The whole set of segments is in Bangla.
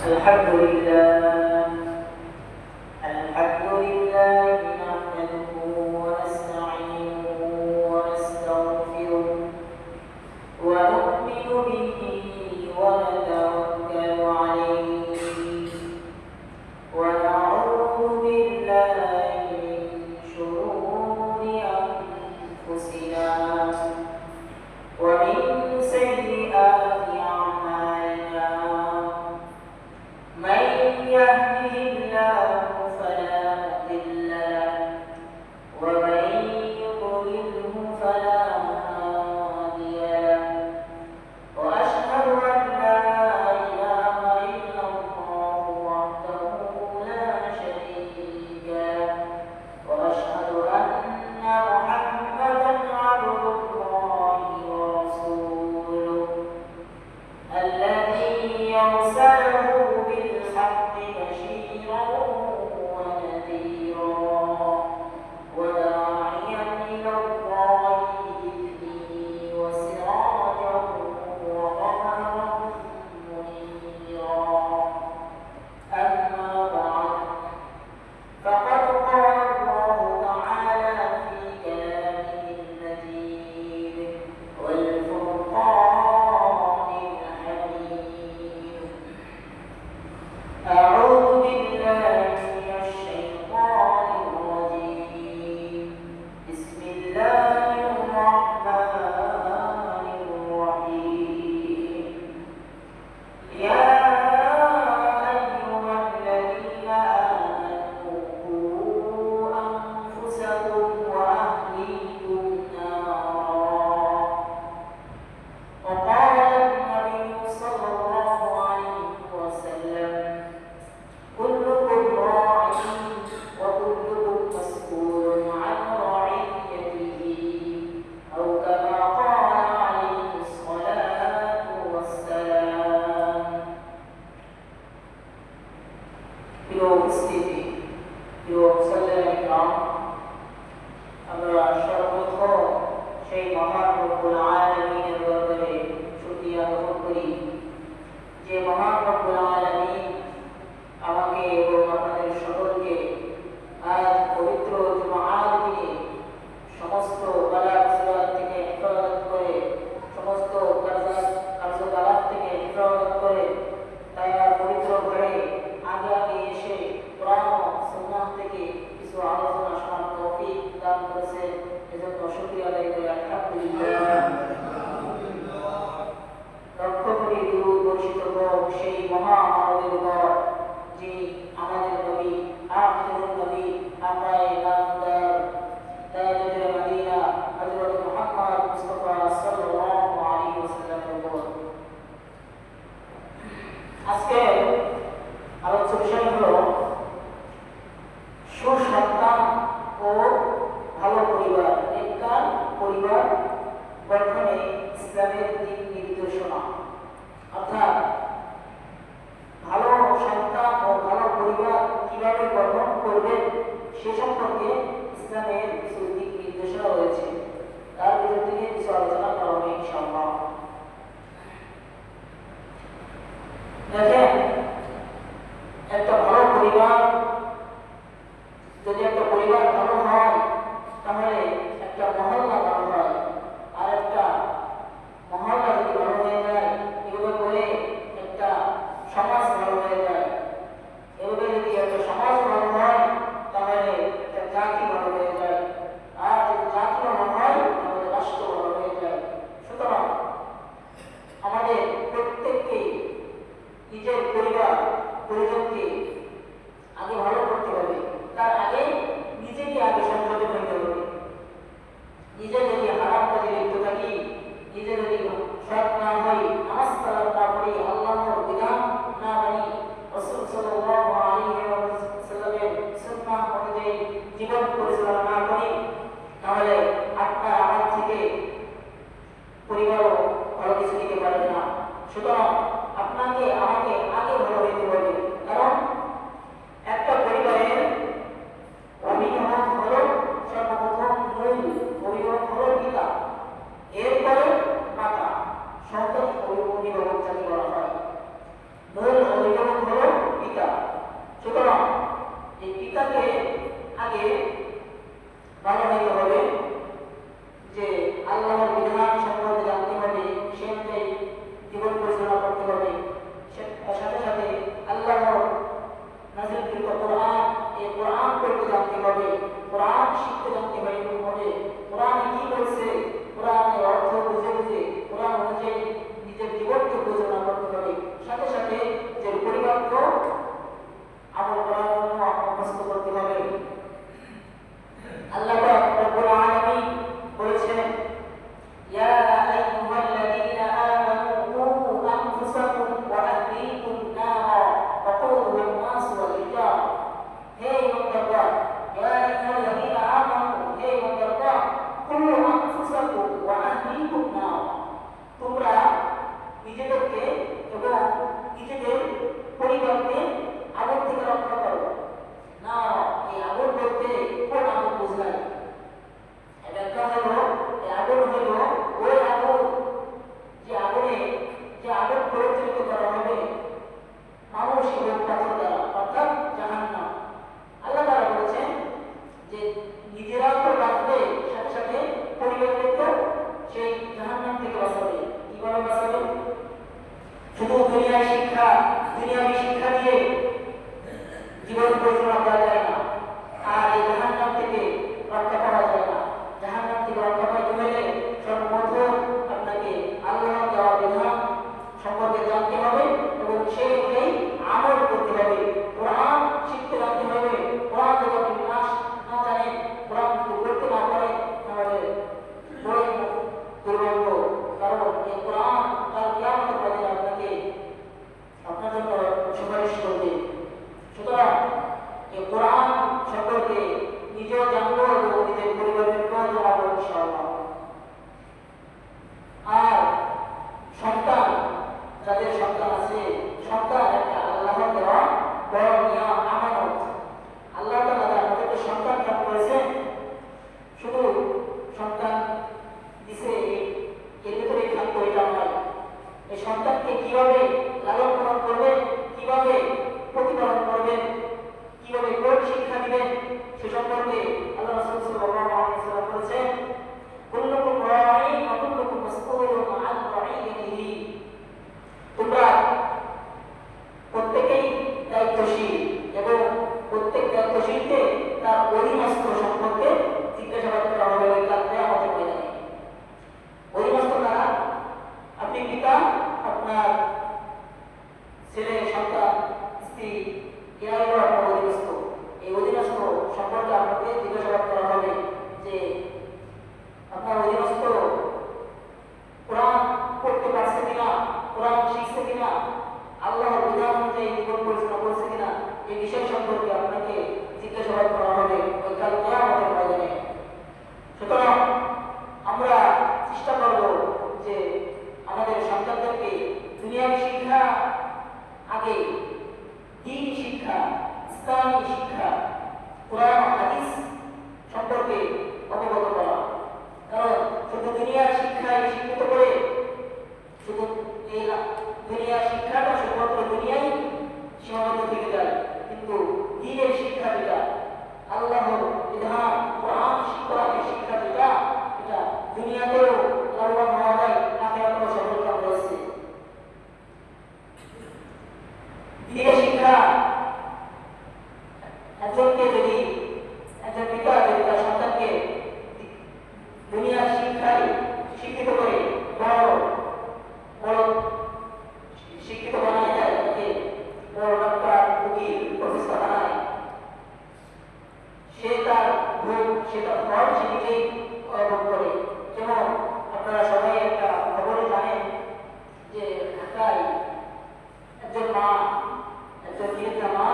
الحمد لله الحمد لله نحمده ونستعينه ونستغفره ونؤمن به ونتوكل عليه ونعوذ بالله من شرور أنفسنا ومن سيئات أعمالنا من يهده الله فلا مضل له ومن يضلله فلا هادي له وأشهد أن لا إله إلا الله وحده لا شريك له وأشهد أن محمدا عبد الله ورسوله الذي يرسله بالحق بشيرا ونذيرا وداعيا إلى الله بإذنه وسراجا وقمرا منيرا أما بعد فقد قال الله تعالى في كلامه المجيد والفرقان الحميد أعوذ بالله من الشيطان الرجيم بسم الله الرحمن الرحيم يا أيها الذين آمنوا قوا أنفسكم وأهليكم نارا وقال النبي صلى الله عليه وسلم كلكم راع وكلكم مسؤول عن رعيته أو كما قال عليه الصلاة والسلام প্রিয় উপস্থিতি প্রিয় মুসল্লিয়ান কিরাম আমরা সর্বপ্রথম সেই মহান রব্বুল আলামিনের দরবারে শুকরিয়া জ্ঞাপন করি যে মহান রব্বুল আলামিন আমাকে এবং আপনাদের সকলকে আজ পবিত্র জুমআর দিনে সমস্ত বালা মুসিবত থেকে হেফাজত করে সমস্ত কার্যকলাপ থেকে হেফাজত করে তার পবিত্র ঘরে আগে আগে এসে কোরআন ও সুন্নাহ থেকে কিছু আলোচনা শোনার তৌফিক দান করেছেন এজন্য শুকরিয়া আদায় করি আলহামদুলিল্লাহ। লক্ষ্য করি দুরূদ বর্ষিত হোক সেই মহামানবের উপর যিনি আমাদের নবী আখিরুন নবী আমরায়ে নামদার তাজুল মদিনা হযরত মুহাম্মদ মুস্তাফা সাল্লাল্লাহু আলাইহি ওয়াসাল্লামের উপর। আজকে আলোচ্য বিষয় হলো সুসন্তান ও ভালো পরিবার, নেককার পরিবার গঠনে ইসলামের দিক নির্দেশনা, অর্থাৎ ভালো সন্তান ও ভালো পরিবার কিভাবে গঠন করবেন সে সম্পর্কে ইসলামের কিছু দিক নির্দেশনা রয়েছে। তার ভিতর থেকে কিছু আলোচনা করা হবে ইনশাআল্লাহ। দেখেন, একটা ভালো পরিবার যদি একটা পরিবার ভালো হয় তাহলে একটা মহল্লা ভালো হয়, আর একটা মহল্লা যদি ভালো হয়ে যায় এভাবে করে একটা সমাজ ভালো হয়ে যায়, এভাবে যদি একটা সমাজ ভালো হয় তাহলে একটা জাতি ভালো হয়ে যায়, আর যদি জাতি ভালো হয় তাহলে রাষ্ট্র ভালো হয়ে যায়। সুতরাং আমাদের প্রত্যেককে নিজের পরিবার পরিজনকে আগে ভালো করতে হবে, তার আগে নিজেকে আগে সংশোধন হইতে হবে। নিজে যদি হারাম কাজে লিপ্ত থাকি, নিজে যদি সৎ না হই, নামাজ কালাম না পড়ি, আল্লাহর বিধান না মানি, রাসূল সাল্লাল্লাহু আলাইহি ওয়াসাল্লামের সুন্নাহ অনুযায়ী জীবন পরিচালনা না করি, তাহলে আপনার আমার থেকে পরিবারও ভালো কিছু দিতে পারবে না। সুতরাং আপনাকে আমাকে আগে ভালো হইতে হবে, কারণ একটা পরিবারের অভিভাবক হলো সর্বপ্রথম মূল অভিভাবক হলো পিতা, এরপরে মাতা, সন্তান অভিভাবক যাকে বলা হয়। মূল অভিভাবক হলো দুনিয়াবী শিক্ষা দিয়ে জীবন পরিচালনা করা যায় না, আর এই জাহান্নাম থেকে রক্ষা পাওয়া যায় না। জাহান্নাম থেকে রক্ষা পাইতে হলে সর্বপ্রথম আপনাকে আল্লাহর দেওয়া বিধান সম্পর্কে জানতে হবে এবং সেই অনুযায়ী আমল করতে হবে। কোরআন শিখতে জানতে হবে। কোরআন যদি আপনি না জানেন, কোরআন যদি করতে না পারেন, তাহলে বড়ই দুর্ভাগ্য। কারণ এই কোরআন তার কিয়ামতের পরে আপনাকে আপনার জন্য সুপারিশ করবে। সুতরাং এই কোরআন সম্পর্কে নিজেও জানবো এবং নিজের পরিবারকেও জানাবো ইনশাআল্লাহ। আর সন্তান, যাদের সন্তান আছে, সন্তান একটা আল্লাহর দেওয়া বড় নিয়াম, আমানত। আল্লাহ তাআলা আমাদেরকে সন্তান দান করেছেন, শুধু সন্তান দিছে এর ভিতরে থাকতো এটা নয়। এই সন্তানকে কিভাবে লালন পালন করবেন, কিভাবে প্রতিপালন করবেন, কিভাবে কোন শিক্ষা দিবেন, সে সম্পর্কে আল্লাহ রাসূল সাল্লাল্লাহু আলাইহি ওয়াসাল্লাম বলেছেন, কুল্লুকুম রাঈন ওয়া কুল্লুকুম মাসউলুন আন রাঈয়াতিহি। তোমরা প্রত্যেকেই দায়িত্বশীল এবং প্রত্যেক দায়িত্বশীলকে তার অধীনস্থ সম্পর্কে জিজ্ঞাসাবাদ করা হবে ওই কাল কিয়ামতের ময়দানে। অধীনস্থ কারা? আপনি পিতা, আপনার ছেলে, সন্তান, স্ত্রী, এরা হলো আপনার অধীনস্থ। এই অধীনস্থ সম্পর্কে আপনাকে জিজ্ঞাসাবাদ করা হবে যে আপনার অধীনস্থ কোরআন পড়তে পারছে কিনা, কোরআন শিখছে কিনা, আল্লাহর বিধান অনুযায়ী জীবন পরিচালনা করছে কিনা, এই বিষয় সম্পর্কে আপনাকে জিজ্ঞাসাবাদ করা হবে ওই কাল কিয়ামতের ময়দানে। সুতরাং আমরা চেষ্টা করব যে আমাদের সন্তানদেরকে দুনিয়াবী শিক্ষা আগে দ্বীন শিক্ষা, ইসলামী শিক্ষা, কোরআন হাদিস সম্পর্কে অবগত করা। কারণ শুধু দুনিয়ার শিক্ষায় শিক্ষিত করে শুধু এই দুনিয়ার শিক্ষাটা শুধুমাত্র দুনিয়ায় সীমাবদ্ধ থেকে যায়, কিন্তু দ্বীনের শিক্ষা যেটা, আল্লাহর বিধান, কোরআন কোরআনের শিক্ষা যেটা, এটা দুনিয়াতেও লাভবান হওয়া যায়, আখিরাতেও সফলতা রয়েছে। দ্বীনের শিক্ষা একজনকে যদি, একজন পিতা যদি তার সন্তানকে দুনিয়ার শিক্ষায় শিক্ষিত করে বড় বড় শিক্ষিত বানায় যায়, তাকে বড় ডাক্তার, উকিল, প্রফেসর বানায়, সে তার ভোগ, সে তার ফল সে নিজেই ভোগ করে। যেমন আপনারা সবাই একটা খবরে জানেন যে ঢাকায় একজন মা, একজন গৃহিণী মা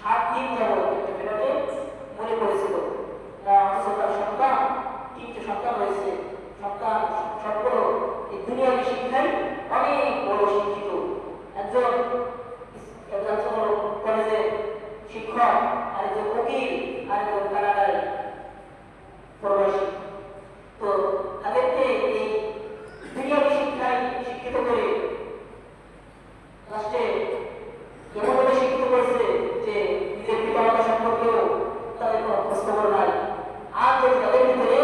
7 দিন যাবত একটা ফ্ল্যাটে মরে পড়েছিল। তার সন্তান, 3টে সন্তান রয়েছে। সন্তান সবগুলো এই দুনিয়াবী শিক্ষায় অনেক বড় শিক্ষিত। একজন কলেজের শিক্ষক, আরেকজন উকিল, আরেকজন কানাডায় প্রবাসী। তো তাদেরকে এই দুনিয়াবী শিক্ষায় শিক্ষিত করে লাস্টে এমনভাবে শিক্ষিত করেছে যে নিজের পিতামাতা সম্পর্কেও তাদের কোনো খোঁজখবর নাই। আর যদি তাদের ভিতরে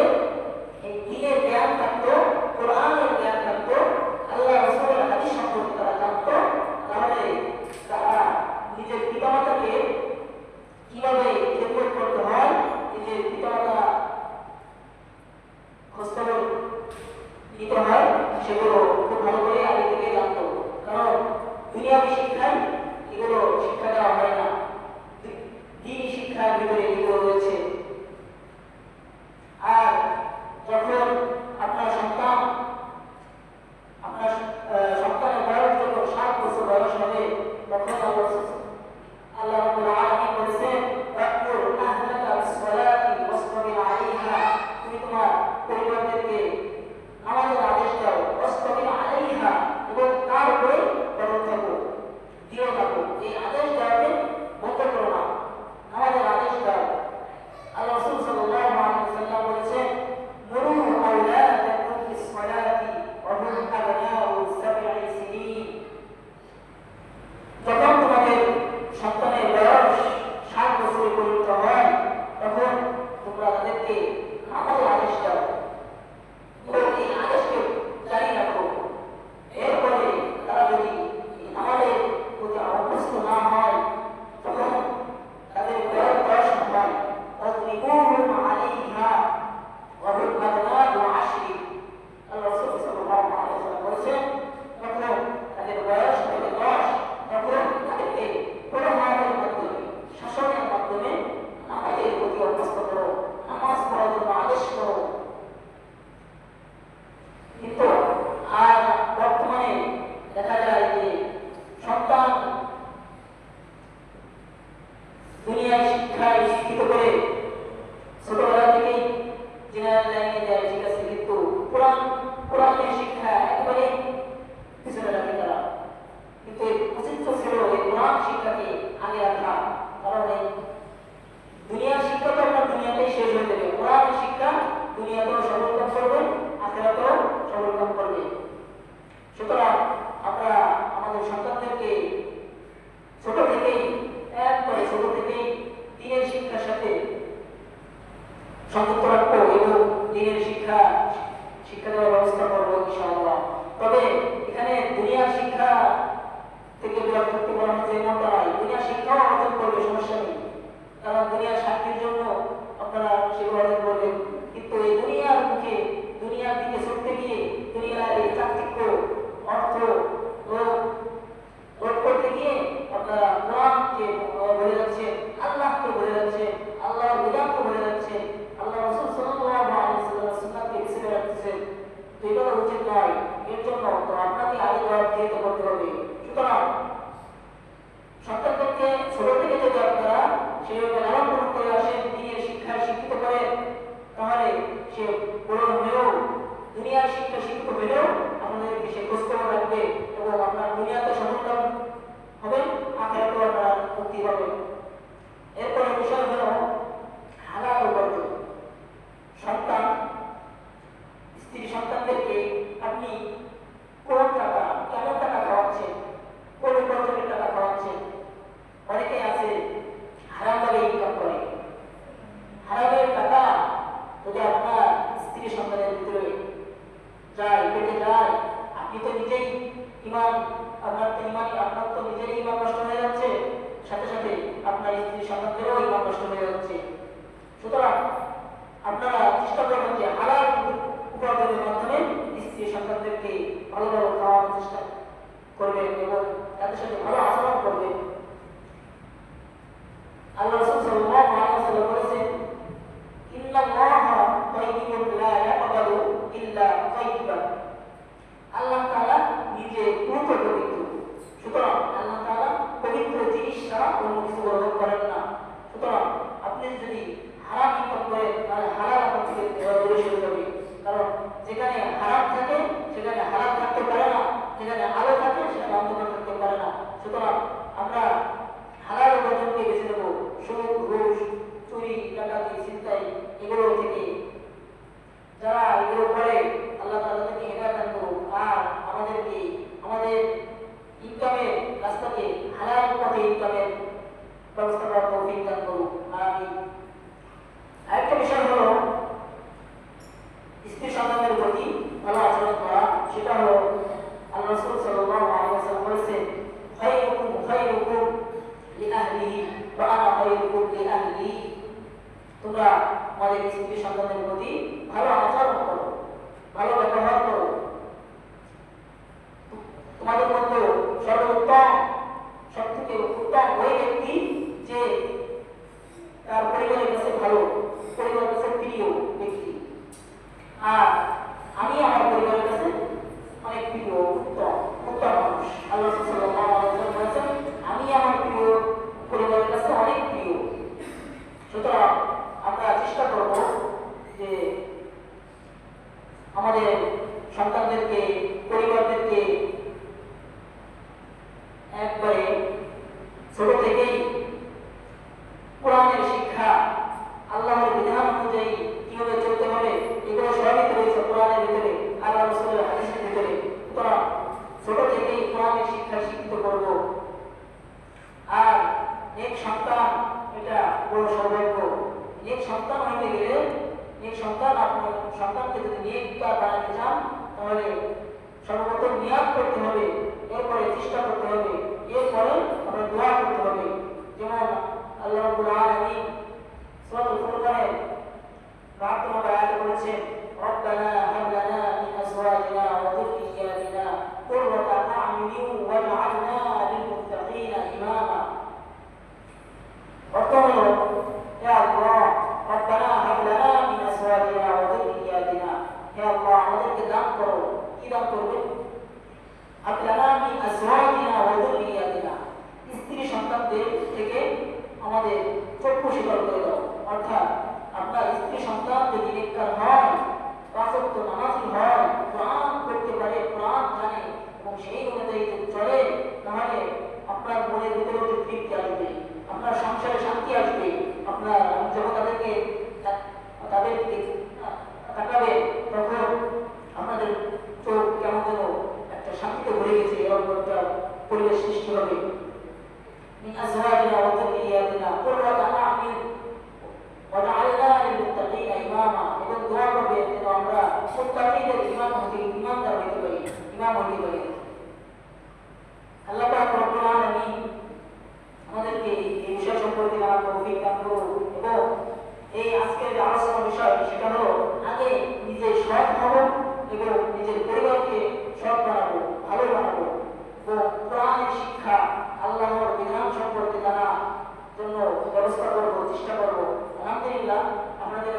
এই দ্বীনের জ্ঞান থাকতো, কোরআনের জ্ঞান থাকতো, আল্লাহ রাসূলের হাদিস সম্পর্কে তারা জানতো, তাহলে তারা নিজের পিতামাতাকে কিভাবে খেদমত করতে হয়, নিজের পিতামাতা খোঁজখবর নিতে হয়, সেগুলো খুব ভালো করে আগে থেকে জানতো। কারণ দুনিয়াবী শিক্ষায় এগুলো শিক্ষা দেওয়া হয় না, দ্বীন শিক্ষার ভিতরে এগুলো রয়েছে। আর যখন আপনার সন্তানের বয়স যখন 7 বছর বয়স হবে, তখন আল্লাহ রাব্বুল আলামিন বলেছেন, ওয়াকুর আহলাকা বিসসালাতি ওয়াসতাবির আলাইহা। তুমি তোমার পরিবারকে নামাজের আদেশ দাও, ওয়াসতাবির আলাইহা, এবং তার উপরে অটল থাকো, দৃঢ় থাকো। এই আদেশ দেওয়াকে বন্ধ করো না, নামাজের আদেশ দাও। আল্লাহ রাসূল সাল্লাল্লাহু আলাইহি ওয়াসাল্লাম বলেছেন, মুরু আওলাদাকুম বিসসালাতি ওয়া হুম আবনাউ 7 সিনিন। যখন তোমাদের সন্তানের বয়স 7 বছরে পরিণত হয়, তখন তোমরা তাদেরকে নামাজের আদেশ দাও এবং এই আদেশকে জারি রাখো। এরপরে তারা যদি নামাজের হচ্ছে এমনটা নয়, দুনিয়া শিক্ষাও অর্জন করবে, সমস্যা নেই, কারণ দুনিয়ার শান্তির জন্য আপনারা সেগুলো অর্জন করবেন। কিন্তু এই দুনিয়ার মুখে, দুনিয়ার দিকে ছুটতে গিয়ে, দুনিয়ার এই চাকচিক্য, অর্থ রোধ করতে গিয়ে আপনারা কোরআনকে বলে যাচ্ছে, আল্লাহকে বলে যাচ্ছে, আল্লাহর বিধানকে বলে যাচ্ছে, আল্লাহ রাসূল সাল্লাল্লাহু আলাইহি ওয়াসাল্লামের সুন্নাতকে পিছিয়ে রাখতেছেন। তো এটা উচিত নয়। এর জন্য তো আপনাকে আগে জবাব দিতে করতে হবে। সুতরাং সন্তানদেরকে ছোট থেকে যদি আপনারা সেভাবে লালন পালন করে আসেন, দিনের শিক্ষায় শিক্ষিত করেন, তাহলে সে বড় হয়েও দুনিয়ার শিক্ষা শিক্ষিত হলেও আপনাদেরকে সে খোঁজখবর রাখবে এবং আপনার দুনিয়াতে সফলতা হবে, আখিরাতেও আপনারা মুক্তি পাবেন। এরপরে বিষয় হলো হালাল উপার্জন। সন্তান, স্ত্রী সন্তানদেরকে আপনি কোন টাকা, কেমন টাকা খাওয়াচ্ছেন, কোন উপার্জনের টাকা খাওয়াচ্ছেন। অনেকে আছে হারামভাবে ইনকাম করে। হারামের টাকা যদি আপনার স্ত্রী সন্তানের ভিতরে যায়, পেটে যায়, আপনি তো নিজেই ইমান, আপনার তো নিজেরই ইমান নষ্ট হয়ে যাচ্ছে, সাথে সাথে আপনার স্ত্রী সন্তানদেরও ইমান নষ্ট হয়ে যাচ্ছে। সুতরাং আপনারা চেষ্টা করবেন যে হালাল উপার্জনের মাধ্যমে স্ত্রী সন্তানদেরকে ভালো ভালো খাওয়ানোর চেষ্টা করবেন এবং তাদের সাথে ভালো আচরণ করবেন। আল্লাহ রাসূল সাল্লাল্লাহু আলাইহি ওয়াসাল্লাম বলেছেন, ইন্নাল্লাহা তাইয়্যিবুন লা ইয়াকবালু ইল্লা তাইয়্যিবান। আল্লাহ তাআলা নিজে পবিত্র। সুতরাং আল্লাহ তাআলা পবিত্র জিনিস ছাড়া অন্য কিছু গ্রহণ করেন না। সুতরাং আপনি যদি হারাম ইনকাম করেন তাহলে হালাল আপনার থেকে দূরে সরে যাবে। কারণ যেখানে হারাম থাকে সেখানে হালাল থাকতে পারে না, যেখানে আলো থাকে সেখানে অন্ধকার থাকতে পারে না। সুতরাং আমরা হালাল উপার্জনকে বেছে নেব। সুদ, ঘুষ, চুরি, ডাকাতি, ছিনতাই এগুলো থেকে যারা এগুলো করে আল্লাহ তাদেরকে হেদায়েত দান করুন, আর আমাদেরকে আমাদের ইনকামের রাস্তাকে হালাল পথে ইনকামের ব্যবস্থা করার তৌফিক দান করুন। আমিন। আরেকটা বিষয় হলো স্ত্রী সন্তানের প্রতি ভালো আচরণ করা। সেটা হলো আল্লাহ রাসূল সাল্লাল্লাহু আলাইহি ওয়াসাল্লাম বলেছেন, খায়রুকুম লিআহলিহি ওয়া আনা খায়রুকুম লিআহলি। তোমরা তোমাদের স্ত্রী সন্তানের প্রতি ভালো আচরণ করো, ভালো ব্যবহার করো। তোমাদের মধ্যে সর্বোত্তম, সবথেকে উত্তম ওই ব্যক্তি যে তার পরিবারের কাছে ভালো, পরিবারের কাছে প্রিয় ব্যক্তি। আর আমি আমার পরিবারের কাছে অনেক প্রিয়, উত্তম মানুষ। আল্লাহ সাল্লাল্লাহু আলাইহি ওয়াসাল্লাম বলেছেন, আমি আমার প্রিয় পরিবারের কাছে অনেক প্রিয়। সুতরাং আমরা চেষ্টা করব যে আমাদের সন্তানদেরকে, পরিবারদেরকে একবারে ছোট থেকেই কোরআনের শিক্ষা, আল্লাহর বিধান অনুযায়ী কিভাবে চলতে হবে এগুলো সবই রয়েছে কোরআনের ভিতরে, আল্লাহ রাসূলের হাদিসের ভিতরে। সুতরাং ছোট থেকেই কোরআনের শিক্ষা শিক্ষিত করব। আর নেক সন্তান এটা বড় সৌভাগ্য। নেক সন্তান হইতে গেলে, নেক সন্তান, আপনার সন্তানকে যদি নেককার বানাতে চান তাহলে সর্বপ্রথম নিয়াত করতে হবে, এরপরে চেষ্টা করতে হবে, এরপরে আপনার দোয়া করতে হবে। যেমন আল্লাহ রাব্বুল আলামিন সূরাতুল ফুরকানের ৭২ নম্বর আয়াতে বলেছেন, রব্বানা হাব লানা মিন আজওয়াজিনা ওয়া যুররিয়্যাতিনা কুররাতা আ'য়ুনিন ওয়াজআলনা লিল মুত্তাকিনা ইমামা। অর্থ হলো, হে আল্লাহ, রব্বানা হাব লানা মিন আজওয়াজিনা ওয়া যুররিয়্যাতিনা, হে আল্লাহ আমাদেরকে দান করো। কি দান করবেন? হাব লানা মিন আজওয়াজিনা ওয়া যুররিয়্যাতিনা, স্ত্রী সন্তানদের থেকে আমাদের চক্ষু শীতল করে দাও। অর্থাৎ আপনার স্ত্রী সন্তান যদি নেককার হয়, পাঁচ ওয়াক্ত নামাজি হয়, কোরআন পড়তে পারে, কোরআন জানে এবং সেই অনুযায়ী যদি চলে, তাহলে আপনার মনের ভিতরে যে তৃপ্তি আসবে, আপনার সংসারে শান্তি আসবে। আপনার যখন তাদের দিকে তাকাবে তখন আপনাদের চোখ কেমন যেন একটা শান্তিতে ভরে গেছে, এরকম একটা পরিবেশ সৃষ্টি হবে। من أزواجنا وذرياتنا قرة أعين وجعلنا للمتقين إماما। এবং দোয়া করবে যেন আমরা মুত্তাকিদের ইমানদার হইতে পারি, ইমাম হইতে পারি। আল্লাহ পাক রব্বুল আলামিন জন্য ব্যবস্থা করবো, চেষ্টা করবো। আলহামদুলিল্লাহ আমাদের